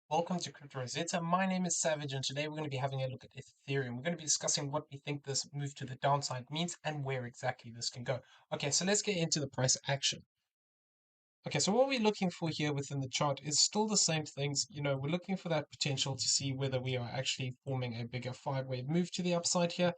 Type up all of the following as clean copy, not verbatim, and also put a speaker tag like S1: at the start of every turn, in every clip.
S1: Welcome to Crypto Rosetta. My name is Savage, and today we're going to be having a look at Ethereum. We're going to be discussing what we think this move to the downside means and where exactly this can go. Okay, so let's get into the price action. Okay, so what we're looking for here within the chart is still the same things. We're looking for that potential to see whether we are actually forming a bigger five-wave move to the upside here,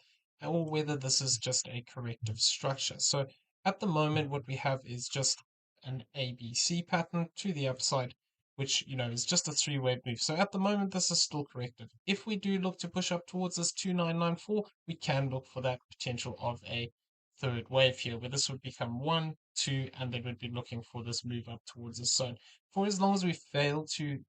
S1: or whether this is just a corrective structure. So at the moment, what we have is just an ABC pattern to the upside, which, is just a three-wave move. So at the moment, this is still corrective. If we do look to push up towards this 2994, we can look for that potential of a third wave here, where this would become one, two, and then we'd be looking for this move up towards the zone. For as long as we fail to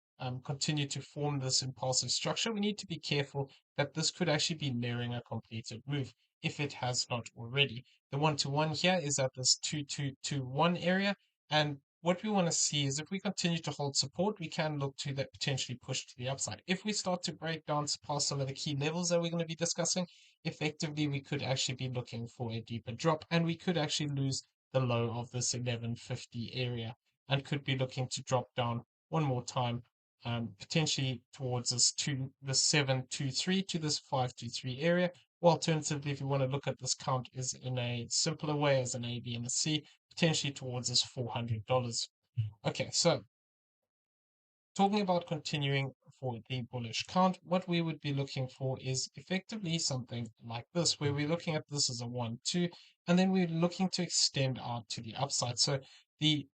S1: continue to form this impulsive structure, we need to be careful that this could actually be nearing a completed move if it has not already. The one-to-one here is at this 2221 area, and what we want to see is if we continue to hold support, we can look to that potentially push to the upside. If we start to break down past some of the key levels that we're going to be discussing, effectively we could actually be looking for a deeper drop, and we could actually lose the low of this 1150 area and could be looking to drop down one more time, potentially towards this the 723 to this 523 area. Or alternatively, if you want to look at this count is in a simpler way as an A, B, and a C, potentially towards this $400. Okay, so talking about continuing for the bullish count, what we would be looking for is effectively something like this, where we're looking at this as a 1, 2, and then we're looking to extend out to the upside. So the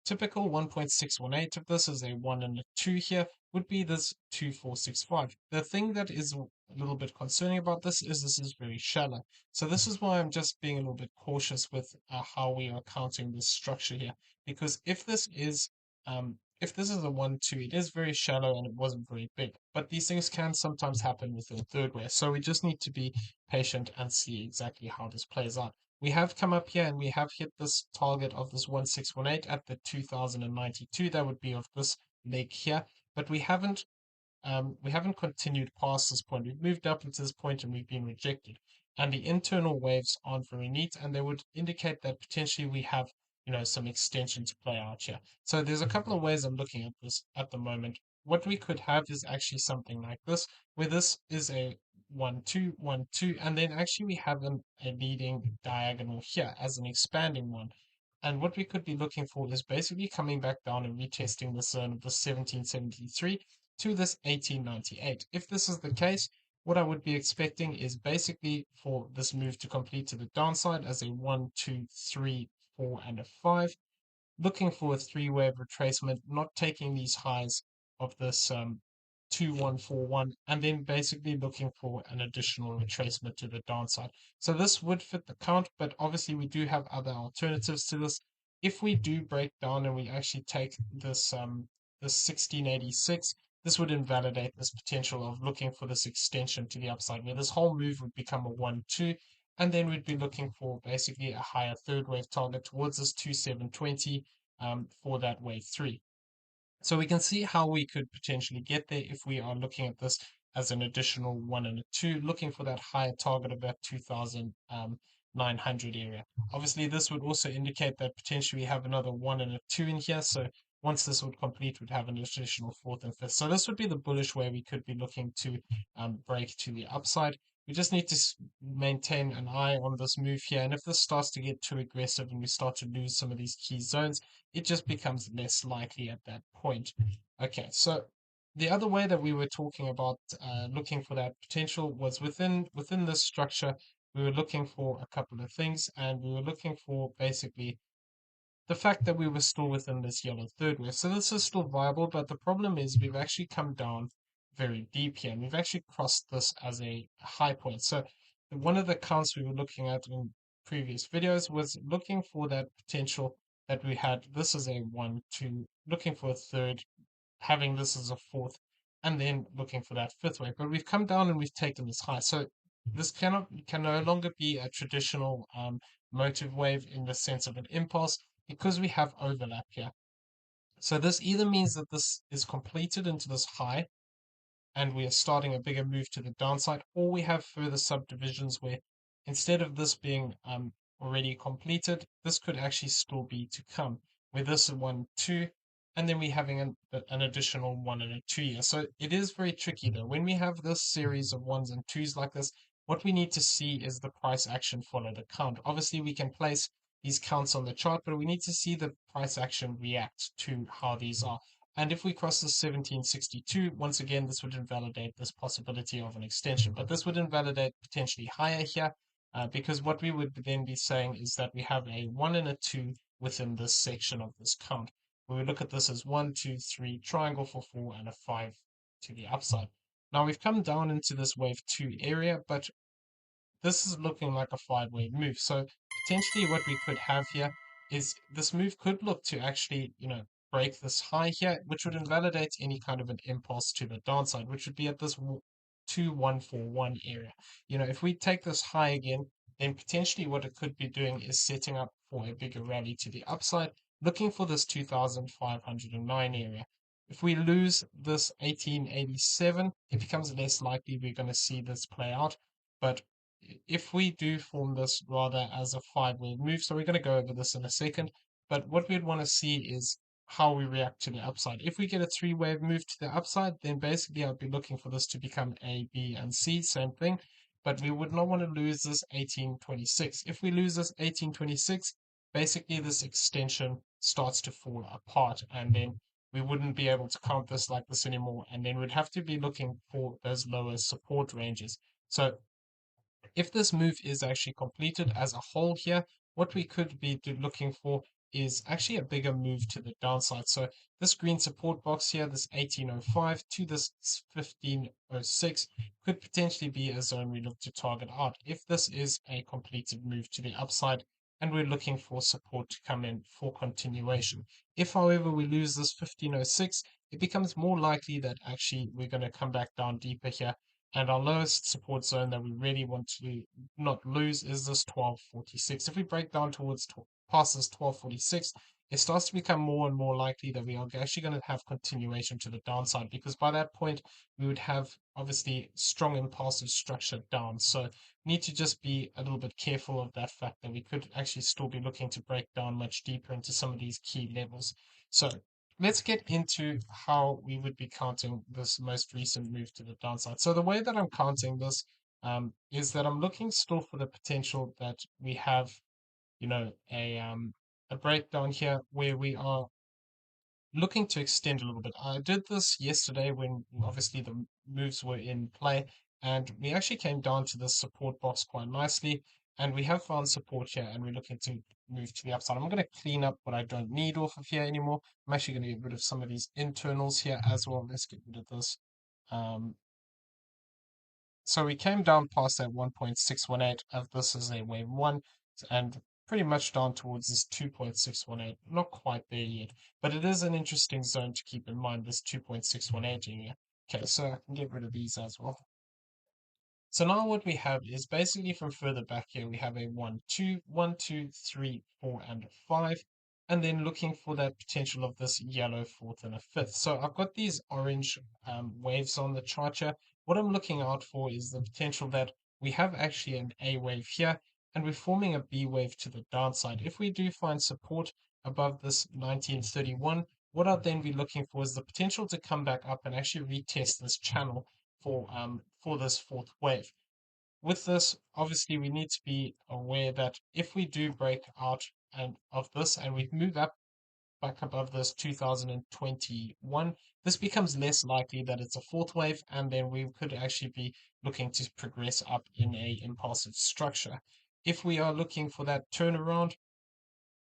S1: typical 1.618 of this is a 1 and a 2 here, would be this 2465. The thing that is a little bit concerning about this is very shallow. So this is why I'm just being a little bit cautious with how we are counting this structure here. Because if this is a 1, 2, it is very shallow and it wasn't very big. But these things can sometimes happen within third wave. So we just need to be patient and see exactly how this plays out. We have come up here and we have hit this target of this 1618 at the 2092. That would be of this leg here, but we haven't continued past this point. We've moved up into this point and we've been rejected. And the internal waves aren't very neat, and they would indicate that potentially we have, some extension to play out here. So there's a couple of ways I'm looking at this at the moment. What we could have is actually something like this, where this is a 1, 2, 1, 2, and then actually we have a leading diagonal here as an expanding one. And what we could be looking for is basically coming back down and retesting the zone of the 1773 to this 1898. If this is the case, what I would be expecting is basically for this move to complete to the downside as a 1, 2, 3, 4, and a 5. Looking for a three-wave retracement, not taking these highs of this 2141, and then basically looking for an additional retracement to the downside. So this would fit the count, but obviously we do have other alternatives to this. If we do break down and we actually take this 1686, this would invalidate this potential of looking for this extension to the upside, where this whole move would become a 1-2, and then we'd be looking for basically a higher third wave target towards this 2720 for that wave 3. So we can see how we could potentially get there if we are looking at this as an additional 1 and a 2, looking for that higher target of that 2,900 area. Obviously, this would also indicate that potentially we have another 1 and a 2 in here. So once this would complete, we'd have an additional fourth and fifth. So this would be the bullish way we could be looking to break to the upside. We just need to maintain an eye on this move here. And if this starts to get too aggressive and we start to lose some of these key zones, it just becomes less likely at that point. Okay, so the other way that we were talking about looking for that potential was within this structure. We were looking for a couple of things, and we were looking for basically the fact that we were still within this yellow third wave. So this is still viable, but the problem is we've actually come down very deep here, and we've actually crossed this as a high point. So one of the counts we were looking at in previous videos was looking for that potential that we had. This is a 1, 2, looking for a third, having this as a fourth, and then looking for that fifth wave. But we've come down and we've taken this high. So this can no longer be a traditional motive wave in the sense of an impulse, because we have overlap here. So this either means that this is completed into this high and we are starting a bigger move to the downside, or we have further subdivisions where instead of this being already completed, this could actually still be to come, where this is 1, 2, and then we're having an additional 1 and a 2 year. So it is very tricky though. When we have this series of ones and twos like this, what we need to see is the price action follow the count. Obviously, we can place these counts on the chart, but we need to see the price action react to how these are. And if we cross the 1762, once again, this would invalidate this possibility of an extension, but this would invalidate potentially higher here, because what we would then be saying is that we have a 1 and a 2 within this section of this count. We would look at this as 1, 2, 3, triangle for 4, and a 5 to the upside. Now we've come down into this wave 2 area, but this is looking like a 5 wave move. So potentially what we could have here is this move could look to actually, break this high here, which would invalidate any kind of an impulse to the downside, which would be at this 2141 area. If we take this high again, then potentially what it could be doing is setting up for a bigger rally to the upside, looking for this 2509 area. If we lose this 1887, it becomes less likely we're going to see this play out. But if we do form this rather as a 5 wave move, so we're going to go over this in a second, but what we'd want to see is how we react to the upside. If we get a 3 wave move to the upside, then basically I'd be looking for this to become A, B, and C, same thing, but we would not want to lose this 1826. If we lose this 1826, basically this extension starts to fall apart, and then we wouldn't be able to count this like this anymore, and then we'd have to be looking for those lower support ranges. So if this move is actually completed as a whole here, what we could be looking for is actually a bigger move to the downside. So this green support box here, this 1805 to this 1506, could potentially be a zone we look to target out if this is a completed move to the upside and we're looking for support to come in for continuation. If, however, we lose this 1506, it becomes more likely that actually we're going to come back down deeper here, and our lowest support zone that we really want to not lose is this 1246. If we break down towards past this 1246, it starts to become more and more likely that we are actually going to have continuation to the downside, because by that point we would have obviously strong impulsive structure down. So need to just be a little bit careful of that fact that we could actually still be looking to break down much deeper into some of these key levels. So let's get into how we would be counting this most recent move to the downside. So the way that I'm counting this is that I'm looking still for the potential that we have, a breakdown here where we are looking to extend a little bit. I did this yesterday when obviously the moves were in play, and we actually came down to the support box quite nicely, and we have found support here, and we're looking to move to the upside. I'm going to clean up what I don't need off of here anymore. I'm actually going to get rid of some of these internals here as well. Let's get rid of this. Um, so we came down past that 1.618 as this is a wave one, and pretty much down towards this 2.618. Not quite there yet, but it is an interesting zone to keep in mind, this 2.618 area. Okay, so I can get rid of these as well. So now what we have is basically from further back here, we have a 1, 2, 1, 2, 3, 4, and a 5. And then looking for that potential of this yellow fourth and a fifth. So I've got these orange waves on the chart here. What I'm looking out for is the potential that we have actually an A wave here, and we're forming a B wave to the downside. If we do find support above this 1931, what I'll then be looking for is the potential to come back up and actually retest this channel for this fourth wave. With this, obviously, we need to be aware that if we do break out and of this and we move up back above this 2021, this becomes less likely that it's a fourth wave, and then we could actually be looking to progress up in a impulsive structure. If we are looking for that turnaround,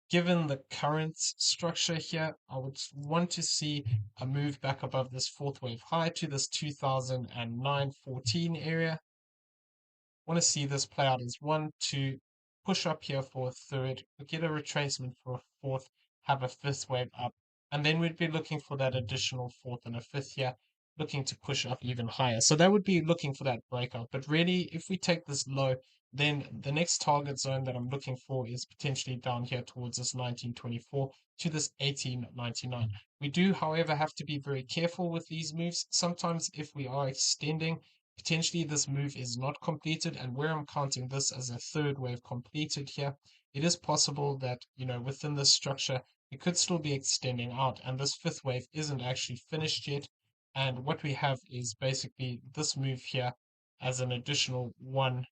S1: given the current structure here, I would want to see a move back above this fourth wave high to this 2009-14 area. Want to see this play out as one, two, push up here for a third, get a retracement for a fourth, have a fifth wave up, and then we'd be looking for that additional fourth and a fifth here, looking to push up even higher. So that would be looking for that breakout. But really, if we take this low, then the next target zone that I'm looking for is potentially down here towards this 1924 to this 1899. We do, however, have to be very careful with these moves. Sometimes if we are extending, potentially this move is not completed, and where I'm counting this as a third wave completed here, it is possible that, within this structure, it could still be extending out, and this fifth wave isn't actually finished yet. And what we have is basically this move here as an additional one,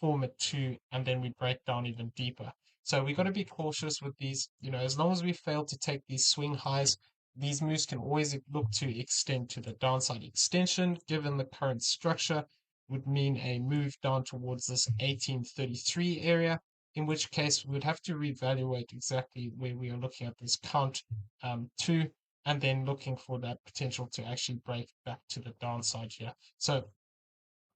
S1: form a two, and then we break down even deeper. So we got to be cautious with these. As long as we fail to take these swing highs, these moves can always look to extend to the downside. Extension, given the current structure, would mean a move down towards this 1833 area, in which case we would have to reevaluate exactly where we are looking at this count to, and then looking for that potential to actually break back to the downside here. So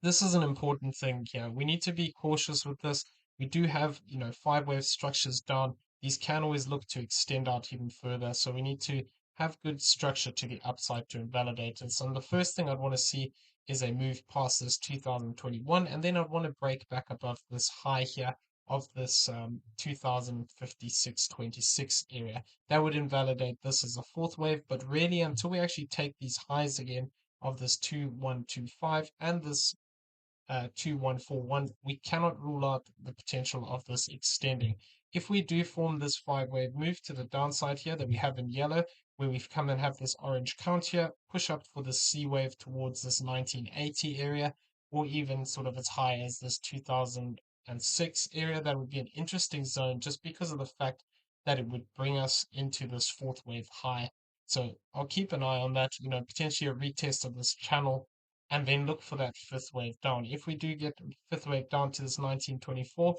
S1: this is an important thing here. We need to be cautious with this. We do have, five wave structures down. These can always look to extend out even further. So we need to have good structure to the upside to invalidate it. So the first thing I'd want to see is a move past this 2021, and then I'd want to break back above this high here of this 2056.26 area. That would invalidate this as a fourth wave, but really until we actually take these highs again of this 2125 and this 2141, we cannot rule out the potential of this extending. If we do form this five wave move to the downside here that we have in yellow, where we've come and have this orange count here, push up for the C wave towards this 1980 area, or even sort of as high as this 2006 area, that would be an interesting zone just because of the fact that it would bring us into this fourth wave high. So I'll keep an eye on that, potentially a retest of this channel and then look for that fifth wave down. If we do get fifth wave down to this 1924,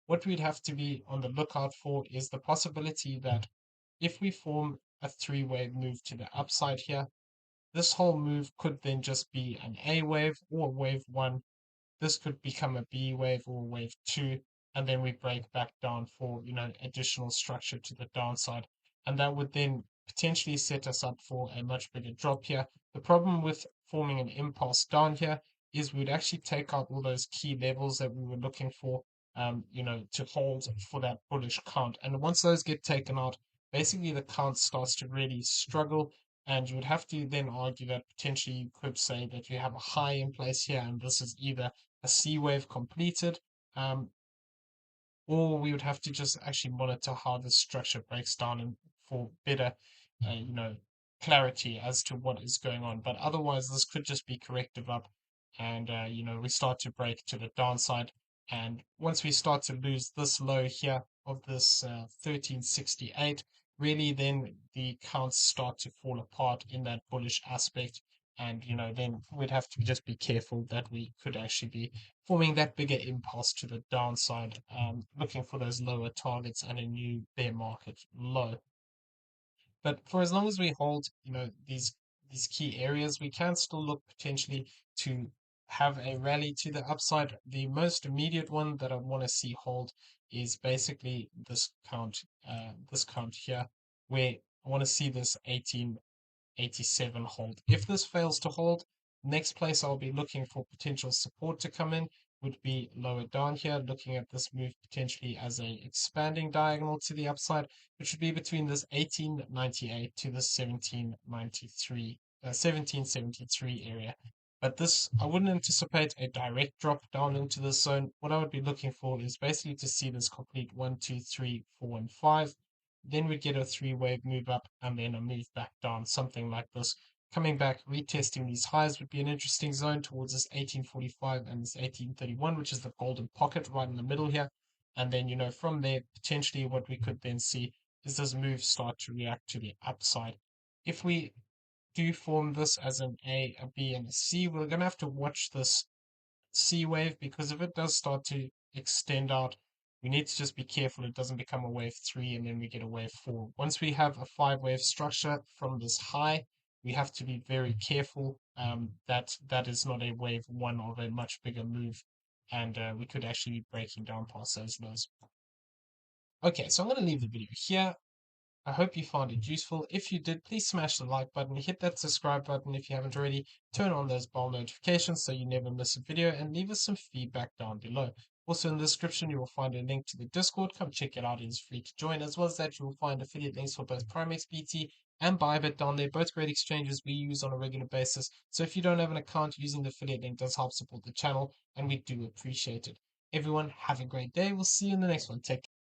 S1: what we'd have to be on the lookout for is the possibility that if we form a three wave move to the upside here, this whole move could then just be an A wave or wave one. This could become a B wave or wave two, and then we break back down for additional structure to the downside, and that would then potentially set us up for a much bigger drop here. The problem with forming an impulse down here is we'd actually take out all those key levels that we were looking for, to hold for that bullish count, and once those get taken out, basically the count starts to really struggle. And you would have to then argue that potentially you could say that you have a high in place here, and this is either a C wave completed, or we would have to just actually monitor how the structure breaks down and for better, uh, you know, clarity as to what is going on. But otherwise, this could just be corrective up, and we start to break to the downside. And once we start to lose this low here of this 1368, really then the counts start to fall apart in that bullish aspect. And then we'd have to just be careful that we could actually be forming that bigger impulse to the downside, looking for those lower targets and a new bear market low. But for as long as we hold, these key areas, we can still look potentially to have a rally to the upside. The most immediate one that I want to see hold is basically this count here, where I want to see this 1887 hold. If this fails to hold, next place I'll be looking for potential support to come in would be lower down here, looking at this move potentially as a expanding diagonal to the upside, which would be between this 1898 to the 1773 area. But this, I wouldn't anticipate a direct drop down into this zone. What I would be looking for is basically to see this complete 1, 2, 3, 4, and 5. Then we'd get a three wave move up and then a move back down, something like this. Coming back, retesting these highs would be an interesting zone towards this 1845 and this 1831, which is the golden pocket right in the middle here. And then, from there, potentially what we could then see is this move start to react to the upside. If we do form this as an A, a B, and a C, we're going to have to watch this C wave, because if it does start to extend out, we need to just be careful it doesn't become a wave three and then we get a wave four. Once we have a five wave structure from this high, we have to be very careful that that is not a wave one of a much bigger move, and we could actually be breaking down past those lows. Okay, so I'm going to leave the video here. I hope you found it useful. If you did, please smash the like button, hit that subscribe button if you haven't already, turn on those bell notifications so you never miss a video, and leave us some feedback down below. Also in the description, you will find a link to the Discord. Come check it out. It is free to join. As well as that, you will find affiliate links for both Primex BT and BYBIT down there, both great exchanges we use on a regular basis. So if you don't have an account, using the affiliate link does help support the channel, and we do appreciate it. Everyone, have a great day. We'll see you in the next one. Take care.